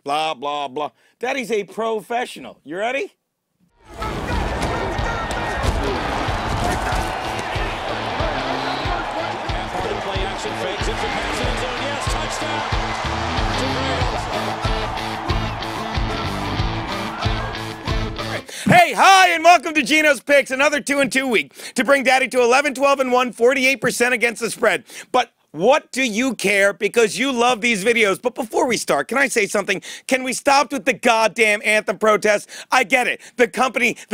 Blah, blah, blah. Daddy's a professional. You ready? Play action fakes it for passing zone. Yes, touchdown. Hey, hi, and welcome to Geno's Picks, another 2-2 week to bring Daddy to 11, 12, and 1, 48% against the spread. But what do you care? Because you love these videos. But before we start, can I say something? Can we stop with the goddamn anthem protests? I get it. The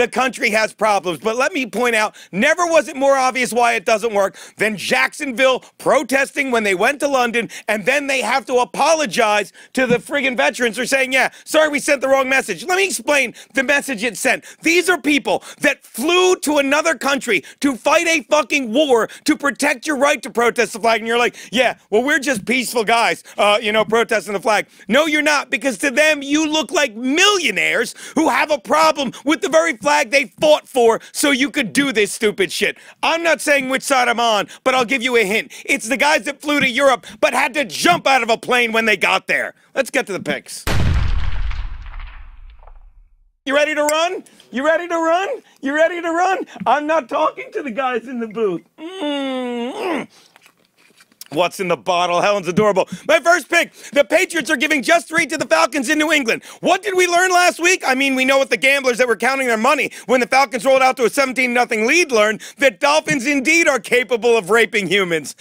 country has problems. But let me point out, never was it more obvious why it doesn't work than Jacksonville protesting when they went to London, and then they have to apologize to the friggin' veterans for saying, yeah, sorry we sent the wrong message. Let me explain the message it sent. These are people that flew to another country to fight a fucking war to protect your right to protest the flag, and you're like, yeah, well, we're just peaceful guys, protesting the flag. No, you're not, because to them, you look like millionaires who have a problem with the very flag they fought for so you could do this stupid shit. I'm not saying which side I'm on, but I'll give you a hint. It's the guys that flew to Europe but had to jump out of a plane when they got there. Let's get to the picks. You ready to run? You ready to run? You ready to run? I'm not talking to the guys in the booth. What's in the bottle? Helen's adorable. My first pick, the Patriots are giving just 3 to the Falcons in New England. What did we learn last week? I mean, we know what the gamblers that were counting their money when the Falcons rolled out to a 17-0 lead learned, that Dolphins indeed are capable of raping humans.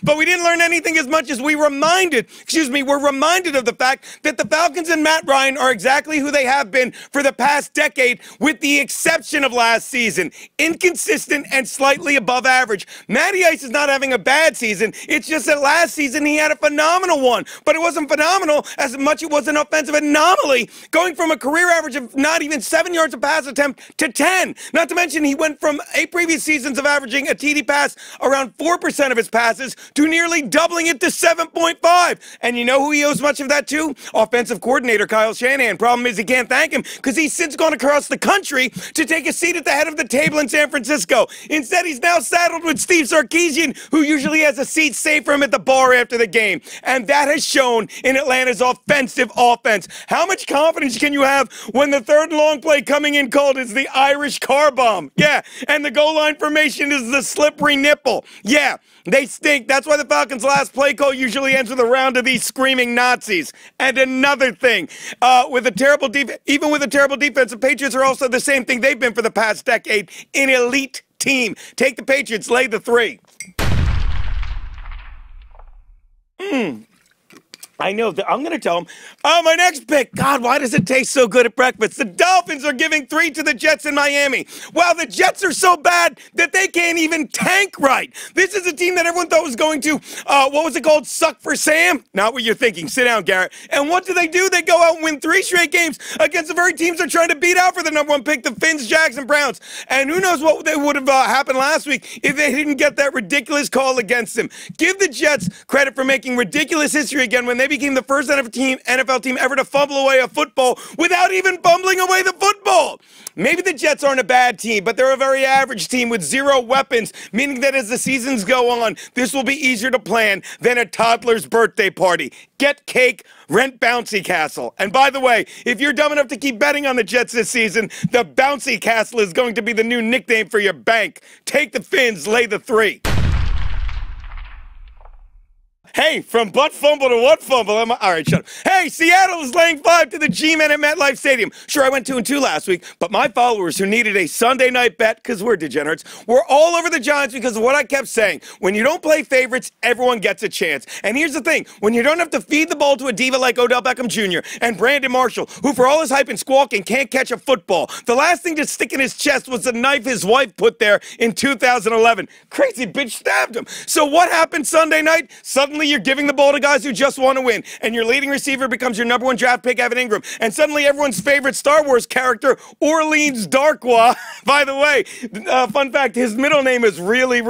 But we didn't learn anything as much as we're reminded of the fact that the Falcons and Matt Ryan are exactly who they have been for the past decade, with the exception of last season. Inconsistent and slightly above average. Matty Ice is not having a bad season. It's just that last season he had a phenomenal one, but it wasn't phenomenal as much it was an offensive anomaly, going from a career average of not even 7 yards a pass attempt to 10. Not to mention he went from 8 previous seasons of averaging a TD pass around 4% of his passes to nearly doubling it to 7.5. And you know who he owes much of that to? Offensive coordinator Kyle Shanahan. Problem is he can't thank him because he's since gone across the country to take a seat at the head of the table in San Francisco. Instead, he's now saddled with Steve Sarkisian, who usually has a seat saved for him at the bar after the game. And that has shown in Atlanta's offensive offense. How much confidence can you have when the third and long play coming in cold is the Irish car bomb? Yeah, and the goal line formation is the slippery nipple. Yeah, they stink. That's why the Falcons' last play call usually ends with a round of these screaming Nazis. And another thing, even with a terrible defense, the Patriots are also the same thing they've been for the past decade, an elite team. Take the Patriots, lay the 3. I know. I'm going to tell them. My next pick. God, why does it taste so good at breakfast? The Dolphins are giving 3 to the Jets in Miami. Wow, the Jets are so bad that they can't even tank right. This is a team that everyone thought was going to, what was it called? Suck for Sam? Not what you're thinking. Sit down, Garrett. And what do? They go out and win 3 straight games against the very teams they're trying to beat out for the #1 pick, the Finns, Jags, and Browns. And who knows what would have happened last week if they didn't get that ridiculous call against them. Give the Jets credit for making ridiculous history again when they became the first NFL team ever to fumble away a football without even fumbling away the football. Maybe the Jets aren't a bad team, but they're a very average team with 0 weapons, meaning that as the seasons go on, this will be easier to plan than a toddler's birthday party. Get cake, rent bouncy castle. And by the way, if you're dumb enough to keep betting on the Jets this season, the bouncy castle is going to be the new nickname for your bank. Take the Fins, lay the 3. Hey, from butt fumble to what fumble? All right, shut up. Hey, Seattle is laying 5 to the G-Men at MetLife Stadium. Sure, I went 2-2 last week, but my followers who needed a Sunday night bet, because we're degenerates, were all over the Giants because of what I kept saying. When you don't play favorites, everyone gets a chance. And here's the thing. When you don't have to feed the ball to a diva like Odell Beckham Jr. and Brandon Marshall, who for all his hype and squawking can't catch a football, the last thing to stick in his chest was the knife his wife put there in 2011. Crazy bitch stabbed him. So what happened Sunday night? Suddenly you're giving the ball to guys who just want to win, and your leading receiver becomes your #1 draft pick, Evan Ingram, and suddenly everyone's favorite Star Wars character, Orleans Darkwa. By the way, fun fact, his middle name is really.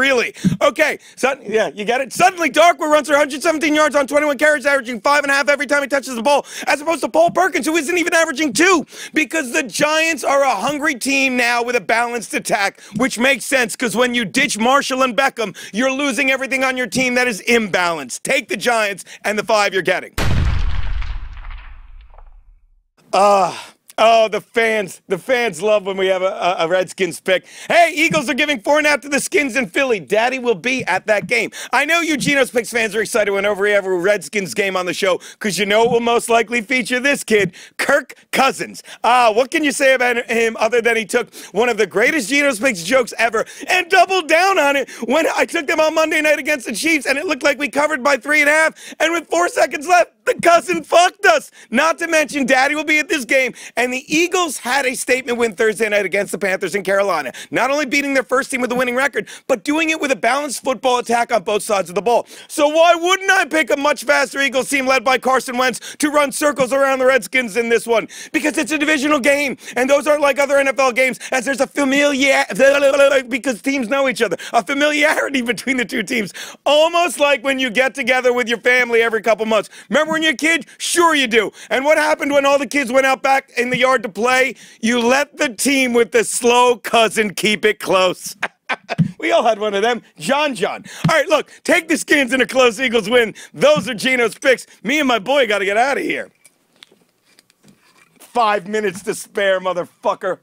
Okay, so, yeah, you get it? Suddenly Darkwa runs for 117 yards on 21 carries, averaging 5.5 every time he touches the ball, as opposed to Paul Perkins, who isn't even averaging 2, because the Giants are a hungry team now with a balanced attack, which makes sense, because when you ditch Marshall and Beckham, you're losing everything on your team that is imbalanced. Take the Giants and the 5 you're getting. Oh, the fans love when we have a Redskins pick. Hey, Eagles are giving 4.5 to the Skins in Philly. Daddy will be at that game. I know you Geno's Picks fans are excited whenever we have a Redskins game on the show because you know it will most likely feature this kid, Kirk Cousins. What can you say about him other than he took one of the greatest Geno's Picks jokes ever and doubled down on it when I took them on Monday night against the Chiefs and it looked like we covered by 3.5 and with 4 seconds left, the cousin fucked us. Not to mention, Daddy will be at this game, and the Eagles had a statement win Thursday night against the Panthers in Carolina. Not only beating their first team with a winning record, but doing it with a balanced football attack on both sides of the ball. So why wouldn't I pick a much faster Eagles team led by Carson Wentz to run circles around the Redskins in this one? Because it's a divisional game, and those aren't like other NFL games, as there's a because teams know each other, a familiarity between the two teams, almost like when you get together with your family every couple months. Remember when you're a kid? Sure you do. And what happened when all the kids went out back in the yard to play? You let the team with the slow cousin keep it close. We all had one of them. John. All right, look, take the Skins in a close Eagles win. Those are Geno's picks. Me and my boy got to get out of here. 5 minutes to spare, motherfucker.